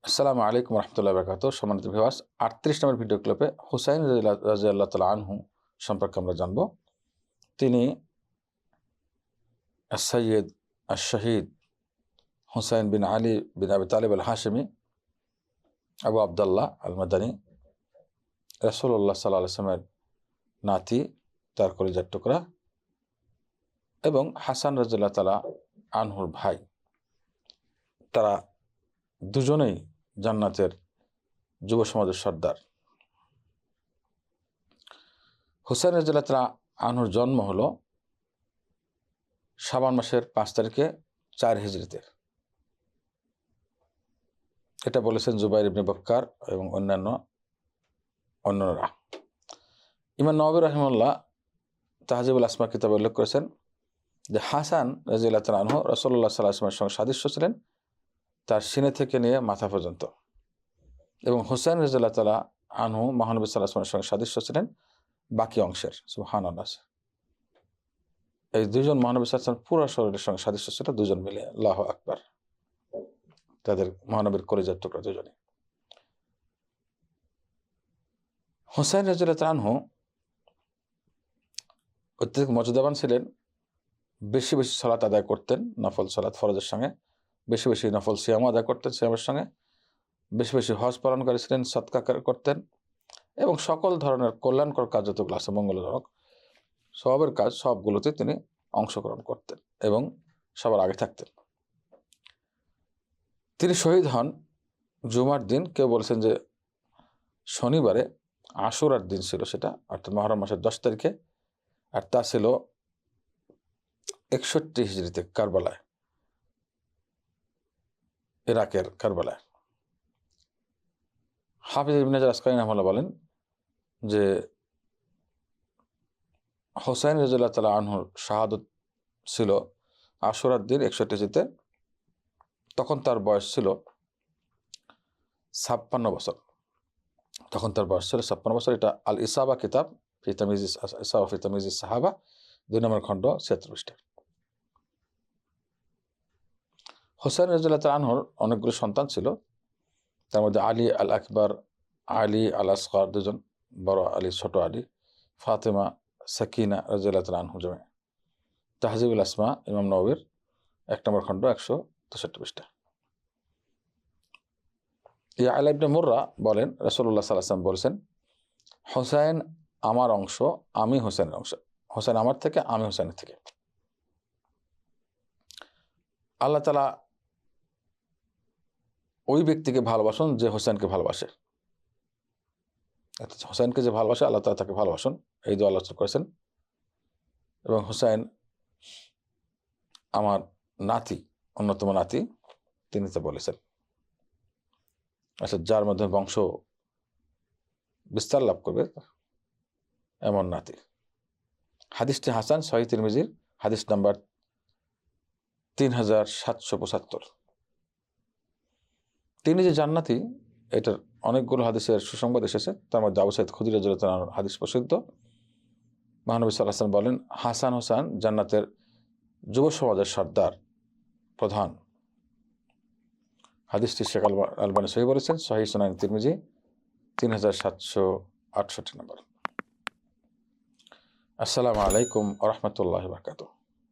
আসসালামু আলাইকুম রহমতুল্লাহ বরকাত। সম্মানিত ভিউয়ার্স, 38 নম্বর ভিডিও ক্লিপে হুসাইন রাদিয়াল্লাহু তাআলা আনহু সম্পর্কে আমরা জানব। তিনি সৈয়দ শহীদ হুসাইন বিন আলী বিন আবি তালিব আল হাশমি আবু আবদুল্লাহ আল মাদানী, রাসূলুল্লাহ সাল্লাল্লাহু আলাইহি ওয়াসাল্লামের নাতি, তার কলিজার টুকরা, এবং হাসান রাদিয়াল্লাহু তাআলা আনহুর ভাই। তারা দুজনেই জান্নাতের যুব সমাজের সর্দার। হুসাইন রাদিয়াল্লাহু তাআলা আনহুর জন্ম হলো শাবান মাসের 5 তারিখে 4 হিজরিতে। এটা বলেছেন জুবাইর ইবনে বক্কার এবং অন্যরা। ইমাম নওয়াবী রাহিমাহুল্লাহ তাহজিবুল আসমা কিতাবে উল্লেখ করেছেন যে হাসান রাদিয়াল্লাহু তাআলা আনহু রাসূলুল্লাহ সাল্লাল্লাহু আলাইহি ওয়াসাল্লামের সঙ্গে সাদৃশ্য ছিলেন তার সিনে থেকে নিয়ে মাথা পর্যন্ত, এবং হুসাইন রাদিয়াল্লাহু তাআলা আনহু মহানবী সাল্লাল্লাহু আলাইহি ওয়াসাল্লামের সঙ্গে সাদৃশ্য ছিলেন বাকি অংশের। সুবহানাল্লাহ। এই দুইজন মহানবী সাল্লাল্লাহু আলাইহি ওয়াসাল্লাম পুরো শরীরের সঙ্গে সাদৃশ্য ছিল, দুজন মিলে। আল্লাহু আকবার। তাদের মহানবীর কলিজার টুকরা দুজনে। হুসাইন রাদিয়াল্লাহু তাআলা আনহু অত্যধিক মর্যাদাবান ছিলেন। বেশি বেশি সালাত আদায় করতেন, নফল সালাত ফরজের সঙ্গে বেশি বেশি নফল সিয়াম আদায় করতেন, সিয়ামের সঙ্গে বেশি বেশি হজ পালনকারী ছিলেন, সদকা করতেন, এবং সকল ধরনের কল্যাণকর কাজ যতগুলো আছে, মঙ্গলজনক সবের কাজ সবগুলোতে তিনি অংশগ্রহণ করতেন এবং সবার আগে থাকতেন। তিনি শহীদ হন জুমার দিন। কেউ বলেছেন যে শনিবারে, আশুরার দিন ছিল সেটা, অর্থাৎ মুহররম মাসের 10 তারিখে, আর তা ছিল 61 হিজরিতে কারবালায়, ইরাকের কারবালায়। হাফিজ ইবনে হাজার আসকালানী রাহিমাহুল্লাহ বলেন যে হুসাইন রাদিয়াল্লাহু তাআলা আনহুর শাহাদত ছিল আশুরার দিন 61 হিজরিতে। তখন তার বয়স ছিল 56 বছর। এটা আল ইসাবা কিতাব ফি তামিজিস সাহাবা 2 নম্বর খণ্ড 76 পৃষ্ঠা। হুসাইন রাদিয়াল্লাহু তাআলা আনহুর অনেকগুলো সন্তান ছিল। তার মধ্যে আলী আল আকবর, আলী আল আসগর, দুজন, বড় আলী, ছোট আলী, ফাতেমা, সাকিনা রাদিয়াল্লাহু তাআলা আনহুম। তাহজিবুল আসমা, ইমাম নওয়াবীর 1 নম্বর খণ্ড 163 পৃষ্ঠা। ইয়ালা ইবনে মুররা বলেন, রাসূলুল্লাহ সাল্লাল্লাহু আলাইহি ওয়াসাল্লাম বলেছেন, হুসাইন আমার অংশ, আমি হুসাইনের অংশ। হুসাইন আমার থেকে, আমি হুসাইনের থেকে। আল্লাহ তাআলা ওই ব্যক্তিকে ভালোবাসুন যে হুসাইনকে ভালোবাসে। হুসাইনকে যে ভালোবাসে আল্লাহ তাআলা তাকে ভালোবাসুন, এই দোয়া আল্লাহ করেছেন। এবং হুসাইন আমার নাতি, অন্যতম নাতি, তিনি তো বলেছেন, আচ্ছা, যার মধ্যে বংশ বিস্তার লাভ করবে এমন নাতি। হাদিসটি হাসান, সহিহ তিরমিজির হাদিস নাম্বার 3775। তিনি যে জান্নাতি, এটার অনেকগুলো হাদিসের সুসংবাদ এসেছে। তার মধ্যে আবু সাঈদ খুদরী রাদিয়াল্লাহু তাআলার হাদিস প্রসিদ্ধ। মহানবী সাল্লাল্লাহু আলাইহি ওয়াসাল্লাম বলেন, হাসান হুসাইন জান্নাতের যুব সমাজের সর্দার, প্রধান। হাদিসটি শেখ আলবানী সহিহ বলেছেন, সহিহ সুনান তিরমিজি 3768 নম্বর। আসসালামু আলাইকুম ওয়া রাহমাতুল্লাহি ওয়া বারাকাতুহু।